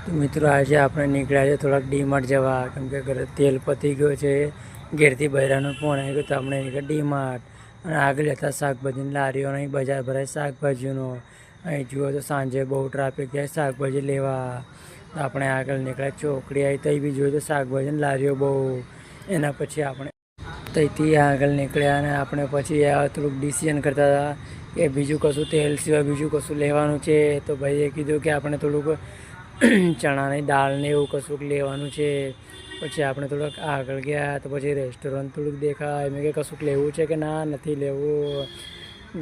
તો મિત્રો આજે આપણે નીકળ્યા છે થોડાક ડીમાર્ટ જવા, કેમ કે ઘરે તેલ પતી ગયો છે. ઘેરથી બૈરાનો ફોન આવી ગયો તો આપણે નીકળ્યા ડીમાર્ટ. અને આગળ હતા શાકભાજીની લારીઓ, અહીં બજાર ભરાય શાકભાજીનો. અહીં જુઓ તો સાંજે બહુ ટ્રાફિક થાય શાકભાજી લેવા. આપણે આગળ નીકળ્યા ચોકડી આવી, તઈ બી જોયું તો શાકભાજીની લારીઓ બહુ. એના પછી આપણે ત્યાંથી આગળ નીકળ્યા અને આપણે પછી થોડુંક ડિસિઝન કરતા હતા કે બીજું કશું તેલ સિવાય બીજું કશું લેવાનું છે. તો ભાઈએ કીધું કે આપણે થોડુંક ચણાની દાળ ને એવું કશુંક લેવાનું છે. પછી આપણે થોડુંક આગળ ગયા તો પછી રેસ્ટોરન્ટ થોડુંક દેખાય. મેં કે કશુંક લેવું છે કે ના નથી લેવું,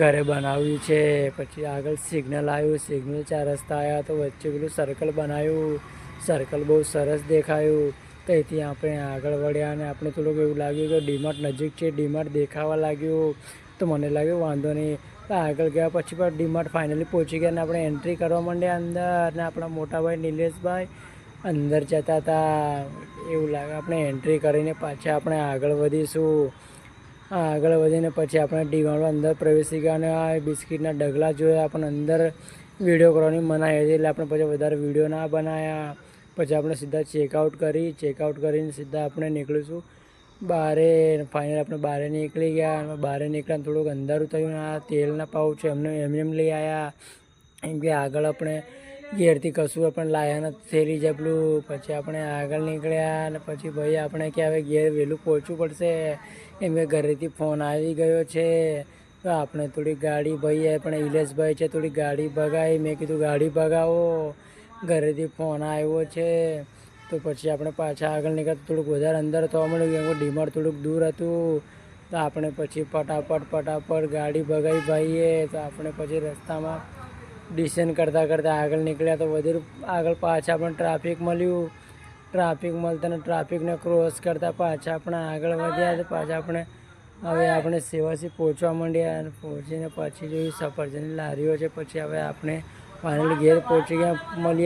ઘરે બનાવ્યું છે. પછી આગળ સિગ્નલ આવ્યું, સિગ્નલ 4 રસ્તા આવ્યા તો વચ્ચે પેલું સર્કલ બનાવ્યું. સર્કલ બહુ સરસ દેખાયું. તેથી આપણે આગળ વળ્યા અને આપણે થોડુંક એવું લાગ્યું કે ડીમાર્ટ નજીક છે, ડીમાર્ટ દેખાવા લાગ્યું. તો મને લાગ્યું વાંધો નહીં. આગળ ગયા પછી પણ ડીમાર્ટ ફાઇનલી પહોંચી ગયા અને આપણે એન્ટ્રી કરવા માંડ્યા અંદર. ને આપણા મોટાભાઈ નિલેશભાઈ અંદર જતા હતા. એવું લાગે આપણે એન્ટ્રી કરીને પાછા આપણે આગળ વધીશું. આગળ વધીને પછી આપણે ડીમાર્ટમાં અંદર પ્રવેશી ગયા અને આ બિસ્કિટના ડગલા જોયા. પણ અંદર વિડીયો કરવાની મનાઈ હતી એટલે આપણે પછી વધારે વિડીયો ના બનાવ્યા. પછી આપણે સીધા ચેકઆઉટ કરીને સીધા આપણે નીકળીશું બહારે. ફાઇનલ આપણે બહાર નીકળી ગયા અને બહાર નીકળ્યા થોડુંક અંધારું થયું. આ તેલના પાઉચ એમ લઈ આવ્યા, એમ કે આગળ આપણે ઘેરથી કશું આપણે લાયા નથી થેલી જબલું. પછી આપણે આગળ નીકળ્યા અને પછી ભાઈ આપણે કે હવે ઘેર વહેલું પહોંચવું પડશે, એમ કે ઘરેથી ફોન આવી ગયો છે. તો આપણે થોડી ગાડી ભાઈ પણ ઇલેશભાઈ છે થોડી ગાડી ભગાવી. મેં કીધું ગાડી ભગાવો, ઘરેથી ફોન આવ્યો છે. તો પછી આપણે પાછા આગળ નીકળતા થોડુંક વધારે અંદર થવા મળ્યું, કેમ કે ડીમાર્ટ થોડુંક દૂર હતું. તો આપણે પછી ફટાફટ ગાડી ભગાવી ભાઈએ. તો આપણે પછી રસ્તામાં ડિસિઝન કરતાં આગળ નીકળ્યા તો વધુ આગળ પાછા આપણે ટ્રાફિક મળ્યું. ટ્રાફિક મળતા ને ટ્રાફિકને ક્રોસ કરતાં પાછા આપણે આગળ વધ્યા. તો પાછા આપણે સેવાસી પહોંચવા માંડ્યા અને પહોંચીને પછી જોયું સફરજનની લારીઓ છે. પછી હવે આપણે ફાઇનલી ઘેર પહોંચી ગયા. મળીએ.